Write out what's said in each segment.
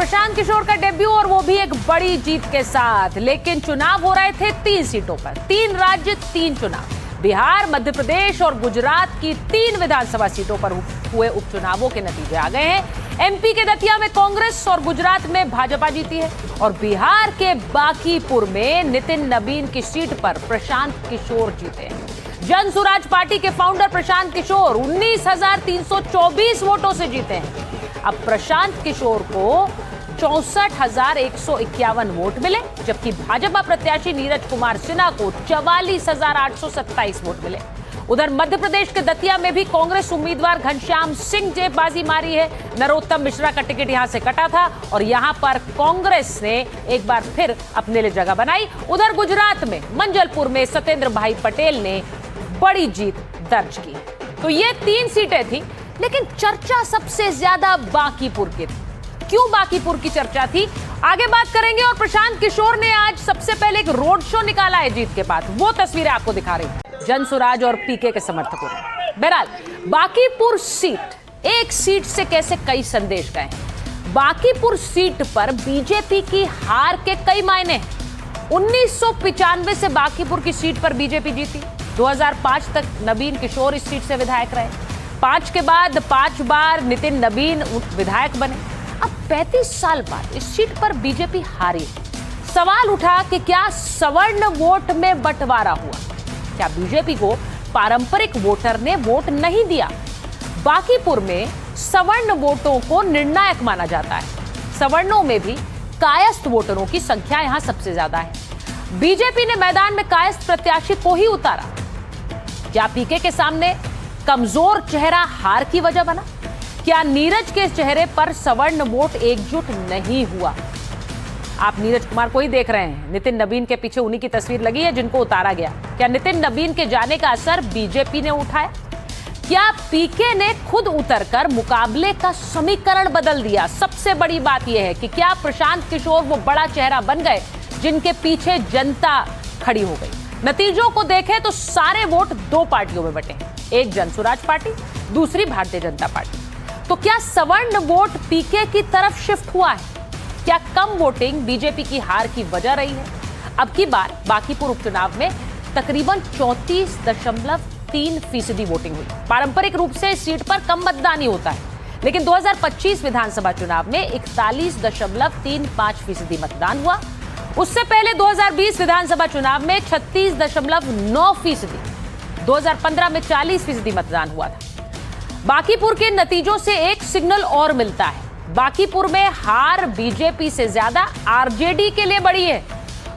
प्रशांत किशोर का डेब्यू और वो भी एक बड़ी जीत के साथ। लेकिन चुनाव हो रहे थे 3 सीटों पर, 3 राज्य 3 चुनाव। बिहार, मध्य प्रदेश और गुजरात की 3 विधानसभा सीटों पर हुए उपचुनावों के नतीजे आ गए हैं। एमपी के दतिया में कांग्रेस और गुजरात में भाजपा जीती है और बिहार के बांकीपुर में नितिन नबीन की सीट पर प्रशांत किशोर जीते हैं। जन स्वराज पार्टी के फाउंडर प्रशांत किशोर 19,324 वोटों से जीते हैं। अब प्रशांत किशोर को 64,151 वोट मिले, जबकि भाजपा प्रत्याशी नीरज कुमार सिन्हा को 44,827 वोट मिले। उधर मध्य प्रदेश के दतिया में भी कांग्रेस उम्मीदवार घनश्याम सिंह ने बाजी मारी है। नरोत्तम मिश्रा का टिकट यहां से कटा था और यहां पर कांग्रेस ने एक बार फिर अपने लिए जगह बनाई। उधर गुजरात में मंजलपुर में सत्येंद्र भाई पटेल ने बड़ी जीत दर्ज की। तो ये 3 सीटें थी, लेकिन चर्चा सबसे ज्यादा बांकीपुर की थी। क्यों बांकीपुर की चर्चा थी, आगे बात करेंगे। और प्रशांत किशोर ने आज सबसे पहले एक रोड शो निकाला है जीत के बाद, वो तस्वीरें आपको दिखा रही हूं जन स्वराज और पीके के समर्थकों ने। बहरहाल बांकीपुर सीट, एक सीट से कैसे कई संदेश गए हैं। बांकीपुर सीट पर बीजेपी की हार के कई मायने हैं। 1995 से बांकीपुर की सीट पर बीजेपी जीती। 2005 तक नबीन किशोर इस सीट से विधायक रहे। 5 के बाद 5 बार नितिन नबीन विधायक बने। अब 35 साल बाद इस सीट पर बीजेपी हारी। सवाल उठा कि क्या सवर्ण वोट में बंटवारा हुआ, क्या बीजेपी को पारंपरिक वोटर ने वोट नहीं दिया। बांकीपुर में सवर्ण वोटों को निर्णायक माना जाता है। सवर्णों में भी कायस्थ वोटरों की संख्या यहां सबसे ज्यादा है। बीजेपी ने मैदान में कायस्थ प्रत्याशी को ही उतारा। क्या पीके के सामने कमजोर चेहरा हार की वजह बना? क्या नीरज के चेहरे पर सवर्ण वोट एकजुट नहीं हुआ? आप नीरज कुमार को ही देख रहे हैं, नितिन नबीन के पीछे उन्हीं की तस्वीर लगी है जिनको उतारा गया। क्या नितिन नबीन के जाने का असर बीजेपी ने उठाया? क्या पीके ने खुद उतरकर मुकाबले का समीकरण बदल दिया? सबसे बड़ी बात यह है कि क्या प्रशांत किशोर वो बड़ा चेहरा बन गए जिनके पीछे जनता खड़ी हो गई? नतीजों को देखें तो सारे वोट 2 पार्टियों में बटे हैं, एक जन स्वराज पार्टी, दूसरी भारतीय जनता पार्टी। तो क्या सवर्ण वोट पीके की तरफ शिफ्ट हुआ है? क्या कम वोटिंग बीजेपी की हार की वजह रही है? अब की बार बांकीपुर उपचुनाव में तकरीबन 34.3% वोटिंग हुई। पारंपरिक रूप से इस सीट पर कम मतदान ही होता है, लेकिन 2025 विधानसभा चुनाव में 41.35% मतदान हुआ। उससे पहले 2020 विधानसभा चुनाव में 36.9%, 2015 में 40% मतदान हुआ था। बांकीपुर के नतीजों से एक सिग्नल और मिलता है। बांकीपुर में हार बीजेपी से ज्यादा आरजेडी के लिए बड़ी है।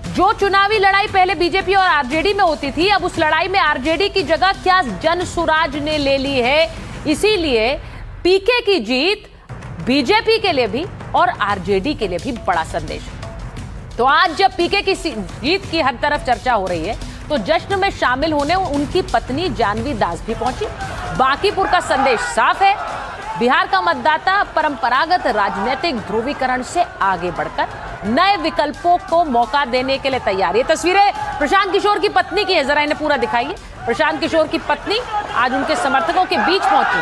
जो चुनावी लड़ाई पहले बीजेपी और आरजेडी में होती थी, अब उस लड़ाई में आरजेडी की जगह क्या जन स्वराज ने ले ली है। इसीलिए पीके की जीत बीजेपी के लिए भी और आरजेडी के लिए भी बड़ा संदेश है। तो आज जब पीके की जीत की हर तरफ चर्चा हो रही है, तो जश्न में शामिल होने उनकी पत्नी जानवी दास भी पहुंची। बांकीपुर का संदेश साफ है, बिहार का मतदाता परंपरागत राजनीतिक ध्रुवीकरण से आगे बढ़कर नए विकल्पों को मौका देने के लिए तैयार। ये तस्वीरें प्रशांत किशोर की पत्नी की है, जरा इन्हें पूरा दिखाइए। प्रशांत किशोर की पत्नी आज उनके समर्थकों के बीच पहुंची।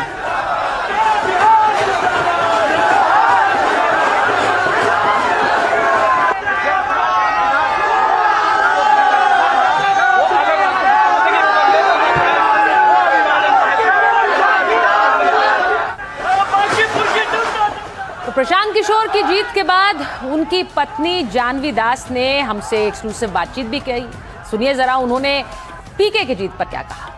प्रशांत किशोर की जीत के बाद उनकी पत्नी जानवी दास ने हमसे एक्सक्लूसिव बातचीत भी की। सुनिए जरा उन्होंने पीके की जीत पर क्या कहा।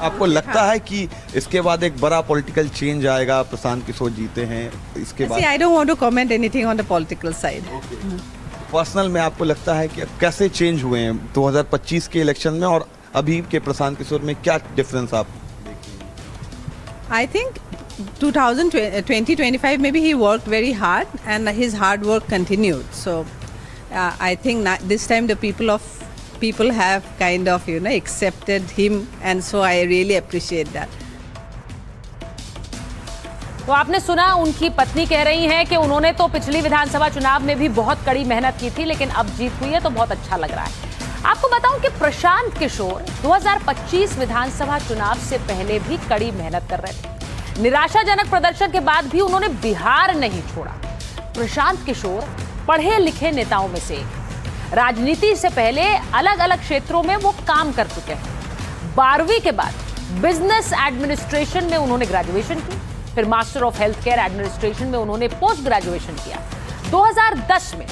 आपको लगता है कि इसके बाद एक बड़ा पॉलिटिकल चेंज आएगा? प्रशांत किशोर जीते हैं इसके बाद। I don't want to comment anything on the political side. Personal में आपको लगता है कि कैसे चेंज हुए हैं 2025 के इलेक्शन में और अभी के प्रशांत किशोर में, क्या डिफरेंस आप? I think 2025 maybe he worked very hard and his hard work continued. So I think this time the people have kind of accepted him, and so I really appreciate that. तो आपने सुना, उनकी पत्नी कह रही हैं कि उन्होंने तो पिछली विधानसभा चुनाव में भी बहुत कड़ी मेहनत की थी, लेकिन अब जीत हुई है तो बहुत अच्छा लग रहा है। आपको बताऊं कि प्रशांत किशोर 2025 विधानसभा चुनाव से पहले भी कड़ी मेहनत कर रहे थे। निराशाजनक प्रदर्शन के बाद भी उन्होंने बिहार नहीं छोड़ा। प्रशांत किशोर पढ़े लिखे नेताओं में से एक। राजनीति से पहले अलग अलग क्षेत्रों में वो काम कर चुके हैं। 12वीं के बाद बिजनेस एडमिनिस्ट्रेशन में उन्होंने ग्रेजुएशन की, फिर master of health care administration में उन्होंने पोस्ट ग्रेजुएशन किया। 2010 में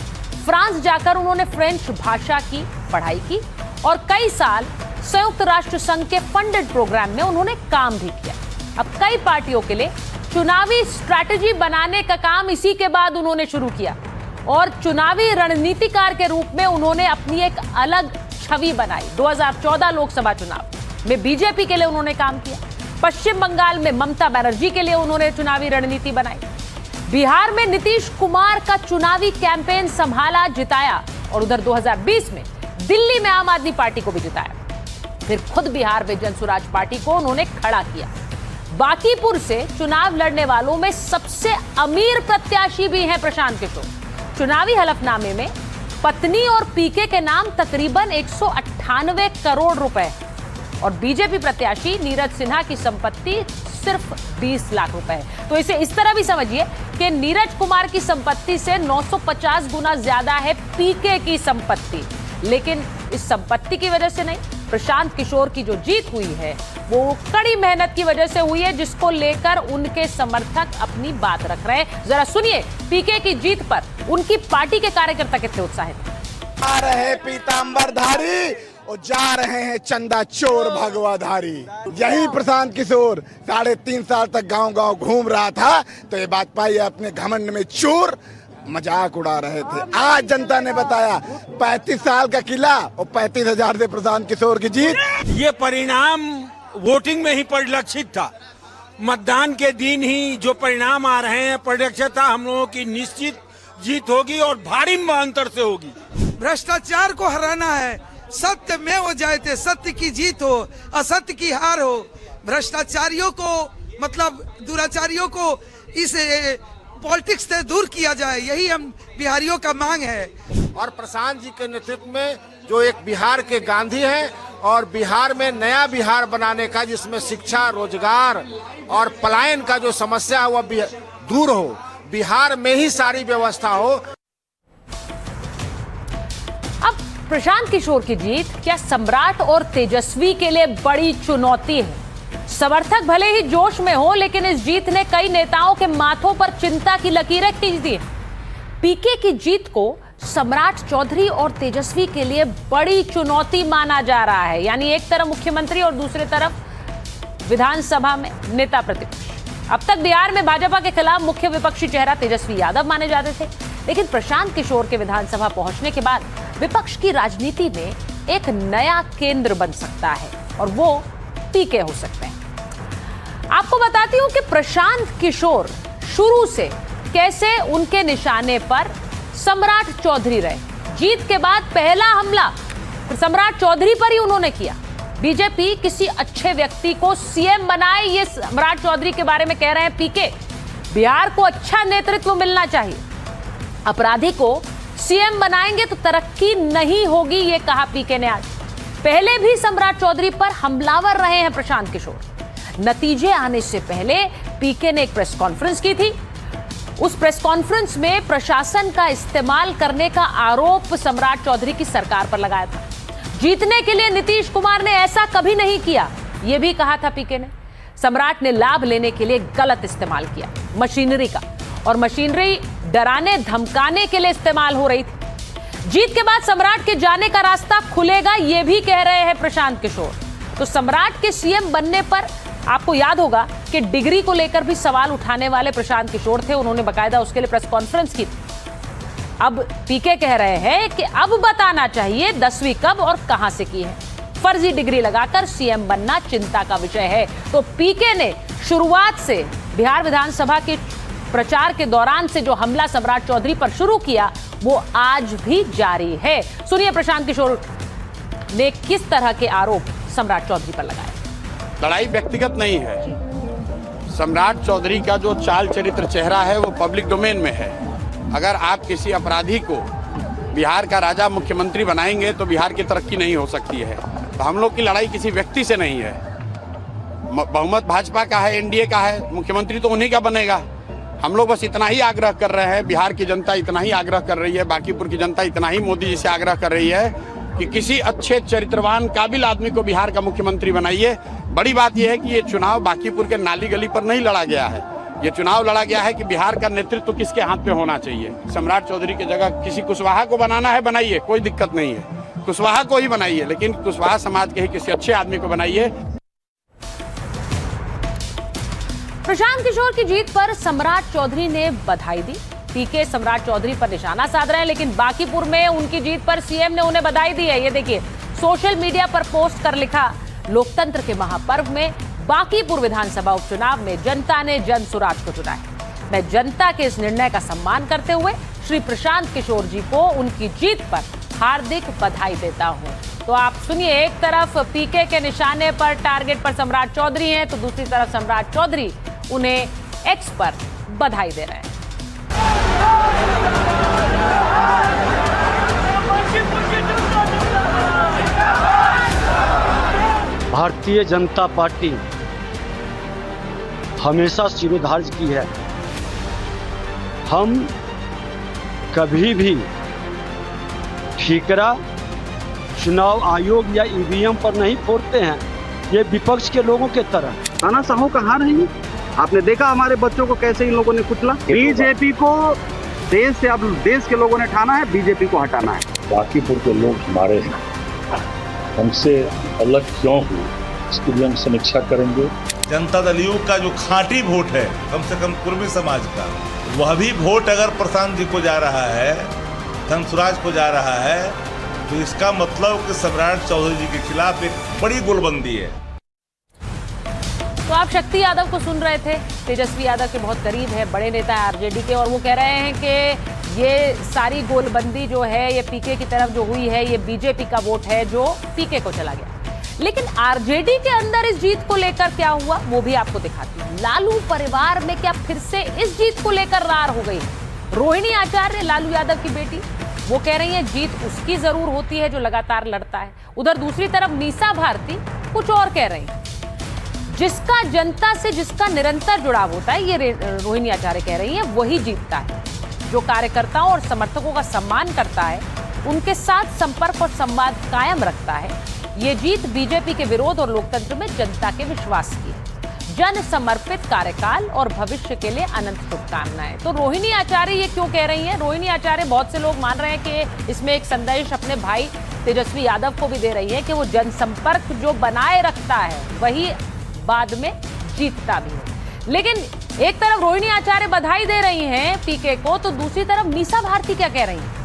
फ्रांस जाकर उन्होंने फ्रेंच भाषा की पढ़ाई की और कई साल संयुक्त राष्ट्र संघ के फंडेड प्रोग्राम में उन्होंने काम भी किया। अब कई पार्टियों के लिए चुनावी स्ट्रैटेजी बनाने का काम इसी के बाद उन्होंने शुरू किया और चुनावी रणनीतिकार के रूप में उन्होंने अपनी एक अलग छवि बनाई। 2014 लोकसभा चुनाव में बीजेपी के लिए उन्होंने काम किया। पश्चिम बंगाल में ममता बनर्जी के लिए उन्होंने चुनावी रणनीति बनाई। बिहार में नीतीश कुमार का चुनावी कैंपेन संभाला, जिताया और उधर 2020 में दिल्ली में आम आदमी पार्टी को भी जिताया। फिर खुद बिहार में जनसुराज पार्टी को उन्होंने खड़ा किया। बांकीपुर से चुनाव लड़ने वालों में सबसे अमीर प्रत्याशी भी हैं प्रशांत किशोर। चुनावी हलफनामे में पत्नी और पीके के नाम तकरीबन 198 करोड़ रुपए और बीजेपी प्रत्याशी नीरज सिन्हा की संपत्ति सिर्फ 20 लाख रुपए है। तो इसे इस तरह भी समझिए कि नीरज कुमार की संपत्ति से 950 गुना ज्यादा है पीके की संपत्ति। लेकिन इस संपत्ति की वजह से नहीं, प्रशांत किशोर की जो जीत हुई है वो कड़ी मेहनत की वजह से हुई है, जिसको लेकर उनके समर्थक अपनी बात रख रहे हैं। जरा सुनिए पीके की जीत पर उनकी पार्टी के कार्यकर्ता कितने उत्साहित। आ रहे पीतांबरधारी और जा रहे हैं चंदा चोर भगवाधारी। यही प्रशांत किशोर 3.5 साल तक गांव-गांव घूम रहा था तो ये वाजपेयी अपने घमंड में चोर मजाक उड़ा रहे थे। आज जनता ने बताया 35 साल का किला और 35,000 से प्रशांत किशोर की जीत। ये परिणाम वोटिंग में ही परिलक्षित था। मतदान के दिन ही जो परिणाम आ रहे हैं परिलक्षित था। हम लोगों की निश्चित जीत होगी और भारी अंतर से होगी। भ्रष्टाचार को हराना है, सत्य में हो जाए, सत्य की जीत हो, असत्य की हार हो। भ्रष्टाचारियों को मतलब दुराचारियों को इस पॉलिटिक्स से दूर किया जाए, यही हम बिहारियों का मांग है। और प्रशांत जी के नेतृत्व में जो एक बिहार के गांधी हैं और बिहार में नया बिहार बनाने का, जिसमें शिक्षा, रोजगार और पलायन का जो समस्या है वह दूर हो, बिहार में ही सारी व्यवस्था हो। अब प्रशांत किशोर की जीत क्या सम्राट और तेजस्वी के लिए बड़ी चुनौती है? समर्थक भले ही जोश में हो, लेकिन इस जीत ने कई नेताओं के माथों पर चिंता की लकीरें खींच दी। पीके की जीत को सम्राट चौधरी और तेजस्वी के लिए बड़ी चुनौती माना जा रहा है। यानी एक तरफ मुख्यमंत्री और दूसरी तरफ विधानसभा में नेता प्रतिपक्ष। अब तक बिहार में भाजपा के खिलाफ मुख्य विपक्षी चेहरा तेजस्वी यादव माने जाते थे, लेकिन प्रशांत किशोर के विधानसभा पहुंचने के बाद विपक्ष की राजनीति में एक नया केंद्र बन सकता है और वो पीके हो सकते हैं। आपको बताती हूं कि प्रशांत किशोर शुरू से कैसे उनके निशाने पर सम्राट चौधरी रहे। जीत के बाद पहला हमला सम्राट चौधरी पर ही उन्होंने किया। बीजेपी किसी अच्छे व्यक्ति को सीएम बनाए, ये सम्राट चौधरी के बारे में कह रहे हैं पीके। बिहार को अच्छा नेतृत्व मिलना चाहिए, अपराधी को सीएम बनाएंगे तो तरक्की नहीं होगी, ये कहा पीके ने आज। पहले भी सम्राट चौधरी पर हमलावर रहे हैं प्रशांत किशोर। नतीजे आने से पहले पीके ने एक प्रेस कॉन्फ्रेंस की थी। उस प्रेस कॉन्फ्रेंस में प्रशासन का इस्तेमाल करने का आरोप सम्राट चौधरी की सरकार पर लगाया था। जीतने के लिए नीतीश कुमार ने ऐसा कभी नहीं किया, यह भी कहा था पीके ने। सम्राट ने लाभ लेने के लिए गलत इस्तेमाल किया मशीनरी का, और मशीनरी डराने धमकाने के लिए इस्तेमाल हो रही थी। जीत के बाद सम्राट के जाने का रास्ता खुलेगा, यह भी कह रहे हैं प्रशांत किशोर। तो सम्राट के सीएम बनने पर आपको याद होगा कि डिग्री को लेकर भी सवाल उठाने वाले प्रशांत किशोर थे। उन्होंने बकायदा उसके लिए प्रेस कॉन्फ्रेंस की थी। अब पीके कह रहे हैं कि अब बताना चाहिए 10वीं कब और कहां से की है। फर्जी डिग्री लगाकर सीएम बनना चिंता का विषय है। तो पीके ने शुरुआत से बिहार विधानसभा के प्रचार के दौरान से जो हमला सम्राट चौधरी पर शुरू किया वो आज भी जारी है। सुनिए प्रशांत किशोर ने किस तरह के आरोप सम्राट चौधरी पर लगाए। लड़ाई व्यक्तिगत नहीं है। सम्राट चौधरी का जो चाल चरित्र चेहरा है वो पब्लिक डोमेन में है। अगर आप किसी अपराधी को बिहार का राजा मुख्यमंत्री बनाएंगे तो बिहार की तरक्की नहीं हो सकती है। तो हम लोग की लड़ाई किसी व्यक्ति से नहीं है। बहुमत भाजपा का है, एनडीए का है, मुख्यमंत्री तो उन्हीं का बनेगा। हम लोग बस इतना ही आग्रह कर रहे हैं, बिहार की जनता इतना ही आग्रह कर रही है, बांकीपुर की जनता इतना ही मोदी जी से आग्रह कर रही है कि किसी अच्छे चरित्रवान काबिल आदमी को बिहार का मुख्यमंत्री बनाइए। बड़ी बात यह है कि ये चुनाव बांकीपुर के नाली गली पर नहीं लड़ा गया है, ये चुनाव लड़ा गया है कि बिहार का नेतृत्व किसके हाथ पे होना चाहिए। सम्राट चौधरी की जगह किसी कुशवाहा को बनाना है, बनाइए, कोई दिक्कत नहीं है, कुशवाहा को ही बनाइए, लेकिन कुशवाहा समाज के ही किसी अच्छे आदमी को बनाइए। प्रशांत किशोर की जीत पर सम्राट चौधरी ने बधाई दी। पीके सम्राट चौधरी पर निशाना साध रहे हैं, लेकिन बांकीपुर में उनकी जीत पर सीएम ने उन्हें बधाई दी है। ये देखिए, सोशल मीडिया पर पोस्ट कर लिखा, लोकतंत्र के महापर्व में बांकीपुर विधानसभा उपचुनाव में जनता ने जन सुराज को चुना है। मैं जनता के इस निर्णय का सम्मान करते हुए श्री प्रशांत किशोर जी को उनकी जीत पर हार्दिक बधाई देता हूं। तो आप सुनिए, एक तरफ पीके के निशाने पर, टारगेट पर सम्राट चौधरी हैं, तो दूसरी तरफ सम्राट चौधरी उन्हें एक्स पर बधाई दे रहे हैं। भारतीय जनता पार्टी हमेशा शिरोधार्य की है। हम कभी भी ठीकरा चुनाव आयोग या ईवीएम पर नहीं फोड़ते हैं। ये विपक्ष के लोगों के तरह तानाशाहों का हार है। आपने देखा हमारे बच्चों को कैसे इन लोगों ने कुचला। बीजेपी को देश से, अब देश के लोगों ने ठाना है, बीजेपी को हटाना है। बांकीपुर के लोग हमारे हैं, हमसे अलग क्यों हुए, इसकी भी हम समीक्षा करेंगे। जनता दल यू का जो खांटी वोट है, कम से कम कुर्मी समाज का, वह भी वोट अगर प्रशांत जी को जा रहा है, धनसुराज को जा रहा है, तो इसका मतलब कि सम्राट चौधरी जी के खिलाफ एक बड़ी गोलबंदी है। तो आप शक्ति यादव को सुन रहे थे, तेजस्वी यादव के बहुत करीब है, बड़े नेता है आरजेडी के, और वो कह रहे हैं कि ये सारी गोलबंदी जो है, ये पीके की तरफ जो हुई है, ये बीजेपी का वोट है जो पीके को चला गया। लेकिन आरजेडी के अंदर इस जीत को लेकर क्या हुआ, वो भी आपको दिखाती हूँ। लालू परिवार में क्या फिर से इस जीत को लेकर रार हो गई? रोहिणी आचार्य, लालू यादव की बेटी, वो कह रही है जीत उसकी जरूर होती है जो लगातार लड़ता है। उधर दूसरी तरफ मीसा भारती कुछ और कह रही है। जिसका जनता से, जिसका निरंतर जुड़ाव होता है, ये रोहिणी आचार्य कह रही है, वही जीतता है। जो कार्यकर्ताओं और समर्थकों का सम्मान करता है, उनके साथ संपर्क और संवाद कायम रखता है, ये जीत बीजेपी के विरोध और लोकतंत्र में जनता के विश्वास की है। जन समर्पित कार्यकाल और भविष्य के लिए अनंत शुभकामनाएं। तो रोहिणी आचार्य ये क्यों कह रही हैं? रोहिणी आचार्य, बहुत से लोग मान रहे हैं कि इसमें एक संदेश अपने भाई तेजस्वी यादव को भी दे रही है कि वो जनसंपर्क जो बनाए रखता है, वही बाद में जीतता भी है। लेकिन एक तरफ रोहिणी आचार्य बधाई दे रही हैं पीके को, तो दूसरी तरफ मीसा भारती क्या कह रही हैं?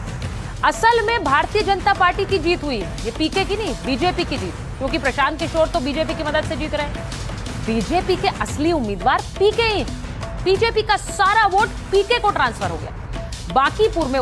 असल में भारतीय जनता पार्टी की जीत हुई है, ये पीके की नहीं, बीजेपी की जीत, क्योंकि प्रशांत किशोर तो बीजेपी की मदद से जीत रहे हैं। बीजेपी के असली उम्मीदवार पीके ही, बीजेपी का सारा वोट पीके को ट्रांसफर हो गया। बांकीपुर में